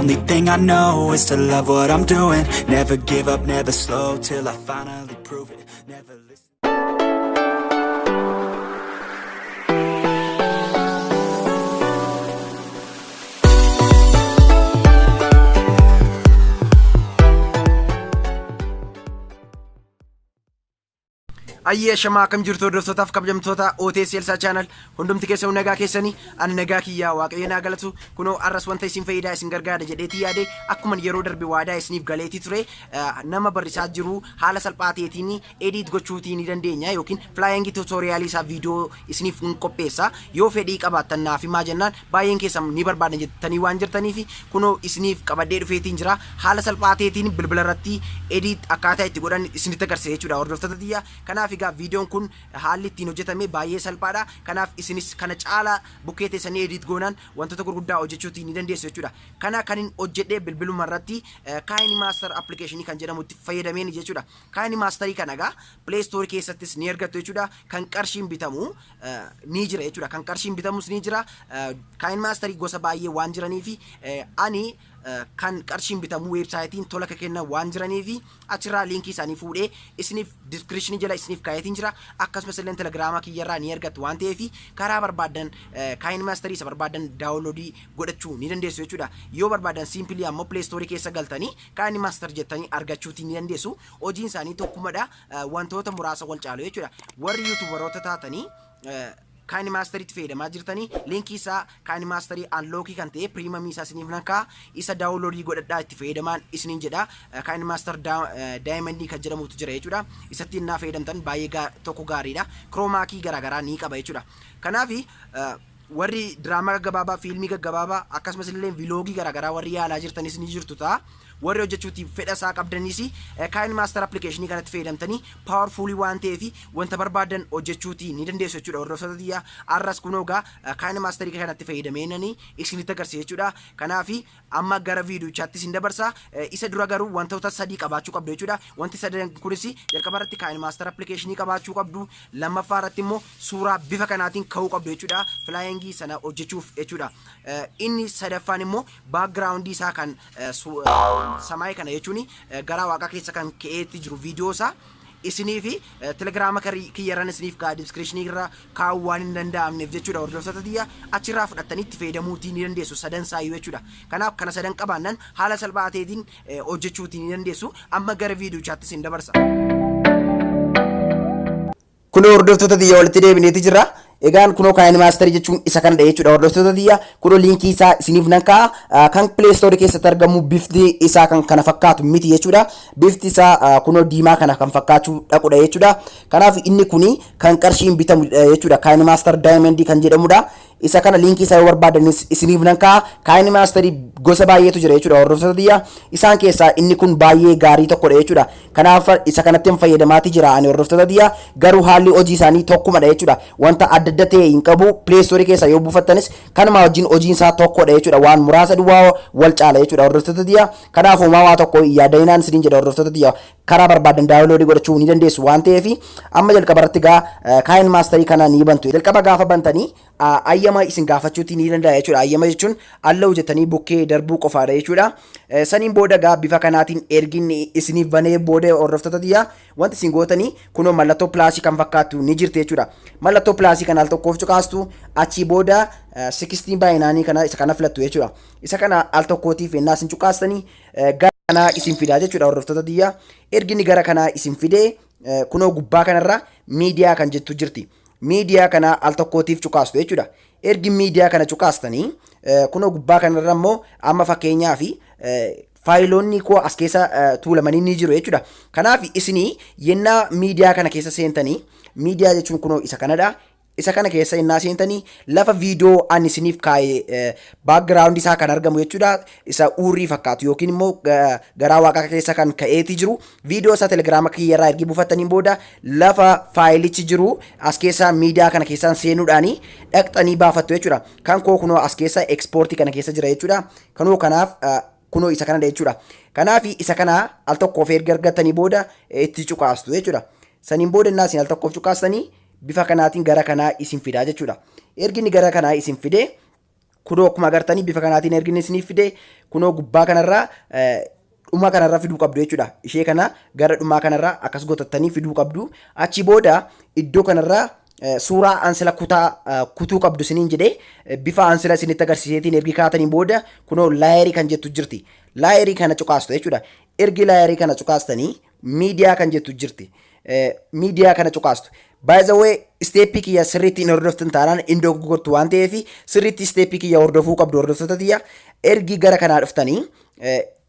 only thing I know is to love what I'm doing. Never give up, never slow, till I finally prove it. Never listen. Ayyee shamaa akkam jirtu hordoftootaaf kabajamtoota OTS Elsaa channel hundumti keessa nagaa keessanii an nagaa kiyyaa waaqayyo naa galatu kunoo arras wanta isin fayyidaa isin gargaara jedheetii yaade akkuma yeroo darbe waadaa isiniif galeetii ture nama barrisaa jiru haala salphaa ta'eetiin edit gochuutii ni dandeenya yookiin flying tutorial isaa video isiniif qopheessa yoo fedhii qabaattan naaf himaa jennaan baay'een keessan ni barbaadan jettanii waan jirtaniif kunoo isiniif qabadee dhufeetiin jira haala salphaa ta'eetiin bilbila irratti edit akkaataa itti godhan isinitti agarsiisa jechuudha hordoftoota tiyya kanaaf videon kun haalli ittiin hojjetame baay'ee salphaadha kanaaf isinis kana caala bukkee teessanii edit goonaan wantoota gurguddaa hojjechuutii ni dandeessu jechuudha kana kanin hojjedhee bilbiluma irratti KineMaster application kan jedhamutti fayyadameen jechuudha KineMaster kana egaa Play Store keessattis ni argattu jechuudha kan qarshiin bitamu ni jira jechuudha kan qarshiin bitamus ni jira KineMaster gosa baay'ee waan jiraniif ani kan qarshiin bitamu websaayitiin tola kenna waan jiraniif achirraa linkii isaanii fuudhee isiniif description jala isiniif kaayetiin jira akkasumas illee Telegrama kiyyarraa ni argattu waan ta'eef karaa barbaadan KineMaster isa barbaadan download godhachuu ni dandeessu jechuudha yoo barbaadan simply ammoo Play Store keessa galtanii KineMaster jettanii argachuutii ni dandeessu hojiin isaanii tokkumadha wantoota muraasa wal caalu jechuudha warri YouTuberoota taatanii KineMaster itti fayyadamaa jirtanii linkii isaa KineMaster unlock kan ta'e premium isaa isiniif nankaa isa download godhadhaa itti fayyadamaan isiniin jedha KineMaster Diamond kan jedhamutu jira jechuudha isatti innaa fayyadamtan baay'ee tokko gaariidha chroma key garaagaraa ni qaba jechuudha kanaaf warri drama gaggabaabaa fiilmii gaggabaabaa akkasumas illee vlogii garaagaraa warri yaalaa jirtanis ni jirtu ta'a warri hojjechuutiif fedha isaa qabdanis KineMaster application kanatti fayyadamtanii powerfully waan ta'eef wanta barbaadan hojjechuutii ni dandeessu jechuudha hordoftoota tiyya arras kunoogaa KineMaster kanatti fayyadameenanii isinitti agarsiisa jechuudha kanaaf amma gara viidiyochaatti isin dabarsa isa dura garuu wantoota sadii qabaachuu qabdu jechuudha wanti sadan kunis jalqaba irratti KineMaster application qabaachuu qabdu lammaffaa irratti immoo suuraa bifa kanaatiin ka'uu qabdu jechuudha flying sana hojjechuuf jechuudha inni sadaffaan immoo background isaa kan samay kana jechuun gara waaqa keessa kan ka'eetti jiru video isaa isiniif Telegrama kiyyarran isiniif kaa description irra kaa'uu waan hin danda'amneef jechuudha hordoftoota tiyya achirraa fudhattanii itti fayyadamuutii ni dandeessu sadan saayyuu jechuudha kanaaf kana sadan qabaannan haala salphaa ta'eetiin hojjechuutii ni dandeessu amma gara viidiyochaatti isin dabarsa kun hordoftoota tiyya walitti deebineeti jirra egaan kunoo KineMaster jechuun isa kana jechuudha hordoftoota tiyya kunoo linkii isaa isiniif nankaa kan Play Store keessatti argamu bifti isaa kan kana fakkaatu miti jechuudha bifti isaa kunoo diimaa kana kan fakkaachuu dhaqudha jechuudha kanaaf inni kuni kan qarshiin bitamu jechuudha KineMaster Diamond kan jedhamudha isa kana linkii isaa barbaadanis isiniif nankaa KineMaster gosa baay'eetu jira jechuudha hordoftoota tiyya isaan keessaa inni kun baay'ee gaarii tokkodha jechuudha kanaaf isa kanatti fayyadamaati jira ani hordoftoota tiyya garuu haalli hojii isaanii tokkumadha jechuudha wanta adda ta'e hin qabu Play Store keessa yoo buufattanis kanuma wajjin hojiin isaa tokkodha jechuudha waan muraasa duwwaa wal caala jechuudha hordoftoota tiyya kanaaf uumamaa tokko yaadainaan isiniin jedha hordoftoota tiyya karaa barbaadan download godhachuu ni dandeessu waan ta'eef amma jalqaba irratti KineMaster kana ni bantu jalqaba gaafa bantanii ayyama isin gaafachuutii ni danda'a jechuudha ayyama jechuun alla hojjetanii bukkee darbuu qofaadha jechuudha saniin booda bifa kanaatiin ergin isiniif banee booda hordoftoota tiyya wanti isin gootanii kunoo mallattoo pilaasii kan fakkaatu ni jirti jechuudha mallattoo pilaasii kana al tokkoof cuqaastu achii booda 16:9 kana isa kana filattu jechuudha isa kana al tokkootiif ennaa isin cuqaastanii gara kana isin fidaa jechuudha hordoftoota tiyya ergini gara kana isin fidee kunoo gubbaa kanarra miidiyaa kan jettu jirti miidiyaa kana al tokkootiif cuqaastu jechuudha ergi miidiyaa kana cuqaastanii kunoo gubbaa kanarra immoo amma fakkeenyaaf faayiloonni koo as keessa tuulamanii ni jiru jechuudha kanaaf isinii yennaa miidiyaa kana keessa seentanii miidiyaa jechuun kunoo isa kanadha isa kana keessa innaa seentanii lafa viidiyoo ani isiniif kaa'ee background isaa kan argamu jechuudha isa uurrii fakkaatu yookiin immoo garaa waaqa keessa kan ka'eeti jiru viidiyoo isaa Telegrama kiyyarraa ergi buufattaniin booda lafa faayilichi jiru as keessa miidiyaa kana keessaan seenuudhaanii dhaqxanii baafattu jechuudha kan koo kunoo as keessa export kana keessa jira jechuudha kanoo kanaaf kunoo isa kana jechuudha kanaaf isa kana al tokkoof erga argattanii booda itti cuqaastu jechuudha saniin booda innaa isin al tokkoof cuqaastanii bifa kanaatiin gara kanaa isin fidaa jechuudha erginni gara kanaa isin fidee kunoo akkuma agartanii bifa kanaatiin erginni isiniif fide kunoo gubbaa kanarraa dhuma kanarraa fiduu qabdu jechuudha. Ishee kana gara dhumaa kanarraa akkas gotattanii fiduu qabdu. Achi booda iddoo kanarraa suuraa ansila kutuu qabdu isiniin jedhee bifa ansila isinitti agarsiiseetiin ergi kaatanii booda kunoo laayerii kan jettu jirti. Laayerii kana cuqaastu jechuudha. Ergi laayerii kana cuqaastanii miidiyaa kan jettu jirti. Miidiyaa kana cuqaastu. By the way, steepii kiyya sirriitti hin hordoftan taanaan indoo gurgurtu waan ta'eef sirriitti steepii kiyya hordofuu qabdu hordoftoota tiyya. Ergi gara kanaa dhuftanii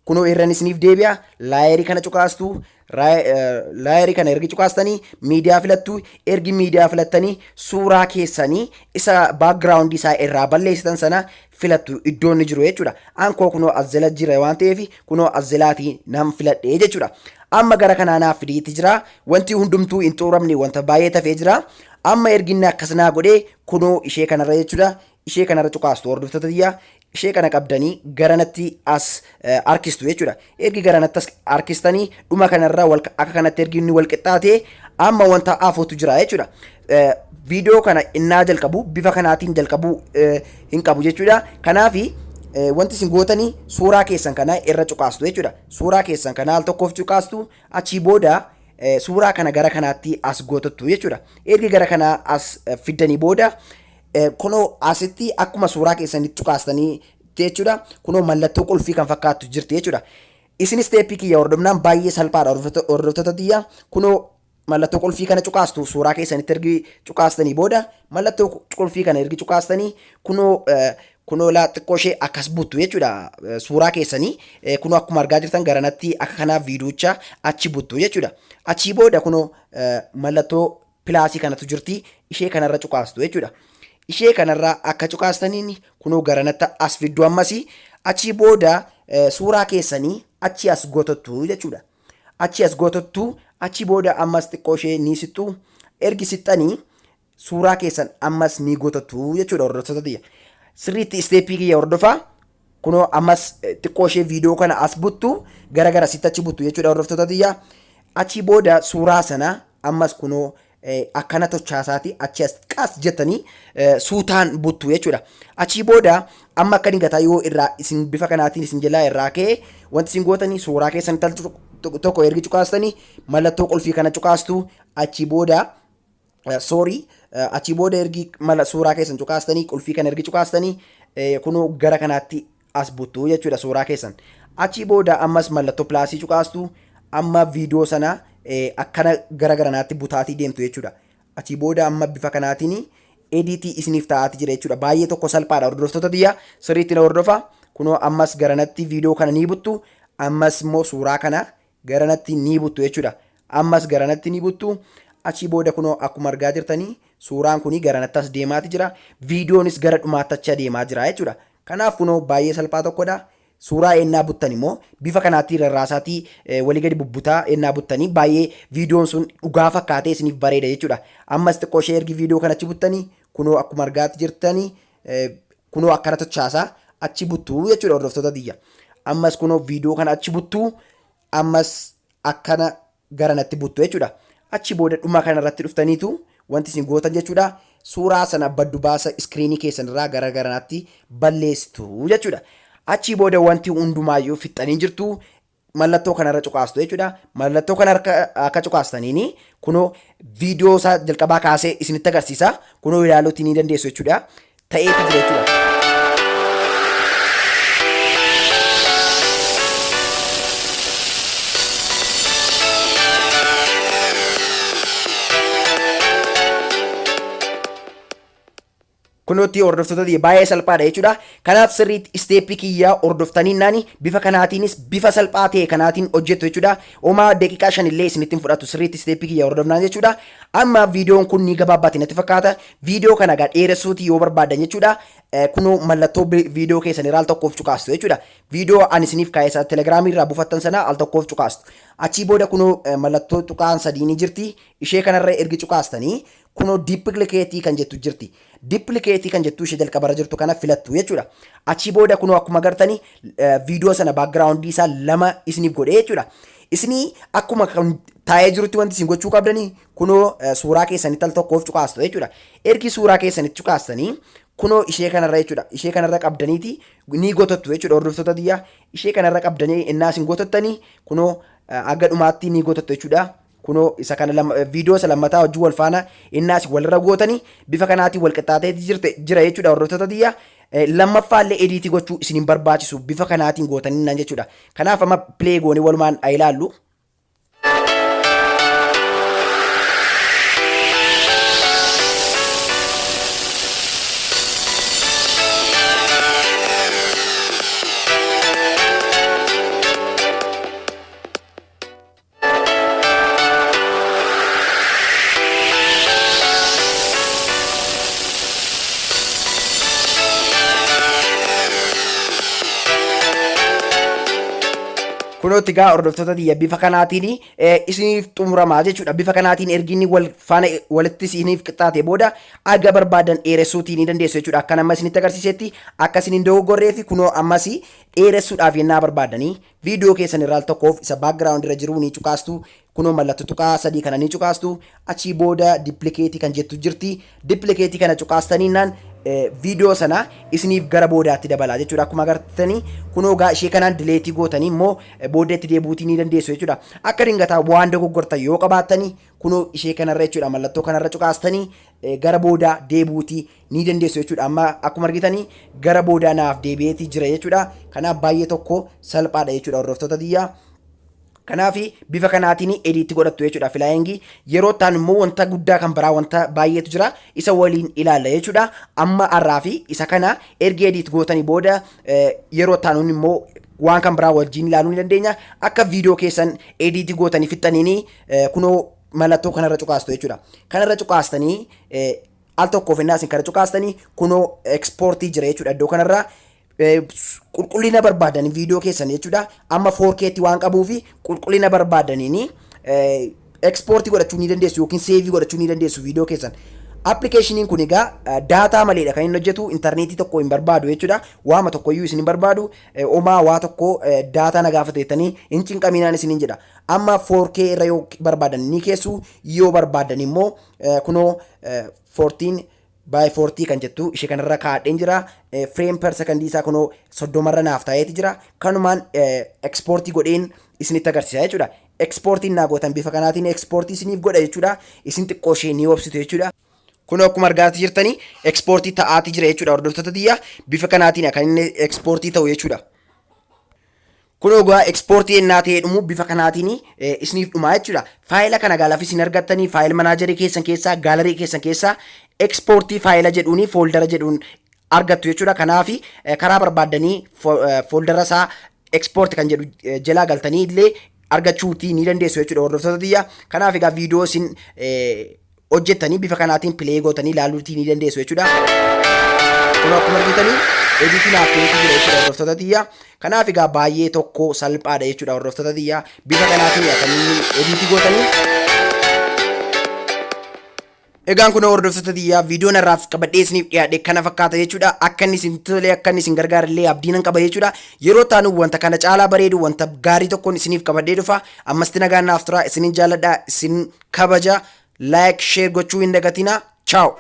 kunoo irraan isiniif deebi'a. Laayerii kana cuqaastu. Laayerii kana ergi cuqaastanii miidiyaa filattu. Ergi miidiyaa filattanii suuraa keessanii isa baakgiraawundi isaa irraa balleessitan sana filattu iddoo inni jiru jechuudha. Ankoo kunoo as jala jira waan ta'eef kunoo as jalaatii nam filadhee jechuudha. Amma gara kanaa naaf fidiitti jira. Wanti hundumtuu hin xumuramne wanta baay'ee tafee jira. Amma erginni akkasnaa godhee kunoo ishee kanarra jechuudha. Ishee kanarra cuqaastu hordoftoota tiyya. Ishee kana qabdanii garanatti as harkistu jechuudha. Ergi garanatti as harkistanii dhuma kanarra akka kanatti ergi inni wal qixxaatee amma wanta afootu jira jechuudha. Viidiyoo kana innaa jalqabu bifa kanaatiin jalqabuu hin qabu jechuudha. Kanaafi wanti isin gootanii suuraa keessan kana irra cuqaastu jechuudha. Suuraa keessan kana al tokkoof cuqaastu achii booda suuraa kana gara kanaatti as gootattu jechuudha. Ergi gara kanaa as fiddanii booda kunoo asitti akkuma suuraa keessanitti cuqaastanii jechuudha. Kunoo mallattoo qulfii kan fakkaattu jirti jechuudha. Isin steepii kiyya hordofnaan baay'ee salphaadha hordoftoota tiyya. Kunoo mallattoo qulfii kana cuqaastu suuraa keessanitti ergi cuqaastanii booda mallattoo qulfii kana ergi cuqaastanii kunoo laa xiqqoo ishee akkas buttu jechuudha. Suuraa keessanii kunoo akkuma argaa jirtan garanatti akka kanaa viidiyoocha achi buttu jechuudha. Achii booda kunoo mallattoo pilaasii kanatu jirti. Ishee kanarra cuqaastu jechuudha. Ishee kanarraa akka cuqaastaniin kunoo garanatti as fiddu ammasii achii booda suuraa keessanii achi as gootattu jechuudha. Achi as gootattu achi booda ammas xiqqoo ishee ni sixxu. Ergi sixxanii suuraa keessan ammas ni gootattu jechuudha hordoftoota tiyya. Sirriitti steepii kiyya hordofaa. Kunoo ammas xiqqoo ishee viidiyoo kana as buttu gara sitti achi buttu jechuudha hordoftoota tiyya. Achi booda suuraa sana ammas kunoo akkana tochaasaati achi as qaas jettanii suutaan buttu jechuudha. Achii booda amma akka dingataa yoo irraa isin bifa kanaatiin isin jalaa irraa ka'e wanti isin gootanii suuraa keessan tokko ergi cuqaastanii mallattoo qulfii kana cuqaastu. Achii booda achii booda ergi suuraa keessan cuqaastanii qulfii kana ergi cuqaastanii kunoo gara kanaatti as buttu jechuudha suuraa keessan. Achii booda ammas mallattoo pilaasii cuqaastu. Amma viidiyoo sana akkana gara garanaatti butaatii deemtu jechuudha. Achii booda amma bifa kanaatiin editii isiniif ta'aati jira jechuudha. Baay'ee tokko salphaadha hordoftoota tiyya sirriitti na hordofa. Kunoo ammas garanatti viidiyoo kana ni buttu. Ammas immoo suuraa kana garanatti ni buttu jechuudha. Ammas garanatti ni buttu. Achii booda kunoo akkuma argaa jirtanii suuraan kuni garanatti as deemaati jira. Viidiyoonis gara dhumaatti achi adeemaa jira jechuudha. Kanaaf kunoo baay'ee salphaa tokkodha. Suuraa ennaa buttan immoo bifa kanaatti rarraasaatii walii gadi bubbutaa ennaa buttanii baay'ee viidiyoon sun dhugaa fakkaatee isiniif bareeda jechuudha. Ammas xiqqoo ishee ergi viidiyoo kana achi buttanii kunoo akkuma argaatti jirtanii kunoo akkana tochaasaa achi buttuu jechuudha hordoftoota tiyya. Ammas kunoo viidiyoo kana achi buttuu ammas akkana garanatti buttu jechuudha. Achi booda dhuma kanarratti dhuftaniitu wanti isin gootan jechuudha. Suuraa sana baddu baasa iskiriinii keessanirraa gara garanaatti balleessitu jechuudha. Achii booda wanti hundumaayyuu fixxanii jirtu mallattoo kanarra cuqaastu jechuudha. Mallattoo kana akka cuqaastaniini kunoo viidiyoo isaa jalqabaa kaasee isinitti agarsiisa. Kunoo ilaaluutti ni dandeessu jechuudha. Ta'eetu jira jechuudha. Kunootti hordoftoota baay'ee salphaadha jechuudha. Kanaaf sirriitti steepii kiyyaa hordoftanii naani bifa kanaatiinis bifa salphaa ta'e kanaatiin hojjettu jechuudha. Homaa daqiiqaa 5 illee isinittiin fudhatu sirriitti steepii kiyyaa hordofnaan jechuudha. Amma viidiyoon kun ni gabaabbaatti natti fakkaata. Viidiyoo kana gaa dheeressuuti yoo barbaadan jechuudha. Kunoo mallattoo viidiyoo keessan irraa al tokkoof cuqaastu jechuudha. Viidiyoo ani isiniif kaa'ee telegiraamii irraa buufattan sana al tokkoof cuqaastu. Achii booda kunoo mallattoo tuqaan sadii ni jirti. Ishee kanarra ergi cuqaastanii kunoo diippilikeetii kan jettu jirti. Diippilikeetii kan jettu ishee jalqabarra jirtu kana filattu jechuudha. Achii booda kunoo akkuma agartanii viidiyoo sana baakgiraawundii isaa 2 isiniif godhee jechuudha. Isinii akkuma taa'ee jirutti wanti isin gochuu qabdanii kunoo suuraa keessanitti al tokkoof cuqaastu jechuudha. Ergi suuraa keessanitti cuqaastanii kunoo ishee kanarra jechuudha. Ishee kanarra qabdaniiti ni gotattu jechuudha hordoftoota xiyyaa. Ishee kanarra qabdanii innaa isin gotattanii kunoo aga dhumaatti ni gotattu jechuudha. Kunoo isa kana viidiyoo isa lammataa wajjin wal faana innaas walirra gootanii bifa kanaatiin wal qixxaatee jira jechuudha hordoftoota xiyyaa. Lammaffaallee ediitii gochuu isin barbaachisu bifa kanaatiin gootanii naan jechuudha. Kanaaf amma pilee goonii walumaan ilaallu. Kunootti gaa hordoftoota xiyya bifa kanaatiin isiniif xumuramaa jechuudha. Bifa kanaatiin erginni wal faana walitti isiniif qixxaate booda aga barbaadan dheeressuutii ni dandeessu jechuudha. Akka nama isinitti agarsiisetti akka isiniin dogoggorree fi kunoo ammas dheeressuudhaaf yennaa barbaadanii viidiyoo keessan irraa tokkoof isa background irra jiru ni cuqaastu. Kunoo mallattoo tuqaa sadii kana ni cuqaastu. Achii booda dippilikeetii kan jettu jirti. Dippilikeetii kana cuqaastaniinaan viidiyoo sana isiniif gara boodaatti dabalaa jechuudha. Akkuma agartanii kunoo gaa ishee kanaan dileetii gootanii immoo boodeetti deebuutii ni dandeessu jechuudha. Akka dingataa waan dogoggortan yoo qabaattanii kunoo ishee kanarra jechuudha mallattoo kanarra cuqaastanii gara boodaa deebuutii ni dandeessu jechuudha. Amma akkuma argitanii gara boodaa naaf deebi'eetii jira jechuudha. Kanaaf baay'ee tokko salphaadha jechuudha hordoftoota xiyyaa. Kanaaf bifa kanaatiin ediitti godhattu jechuudha. Filaayingii yeroo ta'an immoo wanta guddaa kan biraa wanta baay'eetu jira isa waliin ilaalla jechuudha. Amma har'aa fi isa kana erga ediit gootanii booda yeroo ta'an immoo waan kan biraa wajjin ilaaluu ni dandeenya. Akka viidiyoo keessan ediitii gootanii fixxaniini kunoo mallattoo kanarra cuqaastu jechuudha. Kanarra cuqaastanii al tokkoof innaa isin kana cuqaastanii kunoo ekspoortii jira jechuudha iddoo kanarra. Qulqullina barbaadan viidiyoo keessan jechuudha. Amma 4K'tti waan qabuufi qulqullina barbaadaniini ekspoortii godhachuu ni dandeessu yookiin seevii godhachuu ni dandeessu viidiyoo keessan. Appilikeeshiniin kun egaa daataa maleedha kan inni hojjetu intarneetii tokko hin barbaadu jechuudha. Waama tokkoyyuu isin hin barbaadu. Omaa waa tokko daataa na gaafateettanii hin cinqaminaan isiniin jedha. Amma 4K irra yoo barbaadan ni keessu yoo barbaadan immoo kunoo 14 by 40 kan jettu ishee kanarra kaadheen jira. Frame per second isaa kunoo 30 naaf ta'eeti jira. Kanumaan ekspoortii godheen isinitti agarsiisa jechuudha. Ekspoortiin naa gootan bifa kanaatiin ekspoortii isiniif godha jechuudha. Isin xiqqoo ishee ni obsitu jechuudha. Kun akkuma argaa jirtanii ekspoortii ta'aatii jira jechuudha hordoftoota xiyyaa. Bifa kanaatiin kan inni ekspoortii ta'u jechuudha. Kun ogaa ekspoortii ennaa ta'ee dhumu bifa kanaatiin isiniif dhumaa jechuudha. Faayila kana gaalaaf isin argattanii faayil manaajarii keessan keessaa gaalarii keessan keessaa ekspoortii faayila jedhuuni fooldara jedhuun argattu jechuudha. Kanaaf karaa barbaaddanii fooldara isaa ekspoortii kan jedhu jalaa galtanii illee argachuutii ni dandeessu jechuudha hordoftoota xiyyaa. Kanaaf egaa viidiyoo isin hojjettanii bifa kanaatiin pilee gootanii ilaaluutii ni dandeessu jechuudha. Kun akkuma argitanii ediitiin haftee jira jechuudha hordoftoota xiyyaa. Kanaaf egaa baay'ee tokko salphaadha jechuudha hordoftoota xiyyaa. Bifa kanaatiin kan ediitii gootanii. Egaan kun hordoftoota xiyyaa viidiyoon irraaf qabadhee isiniif dhiyaadhe kana fakkaata jechuudha. Akka inni isin tolee akka inni isin gargaarellee abdiin qaba jechuudha. Yeroo taanu wanta kana caalaa bareedu wanta gaarii tokkoon isiniif qabadhee dhufa. Ammasti nagaan naaf tura isinin jaalladha isin kabaja. Like, share gochuu hin dagatina. Ciao.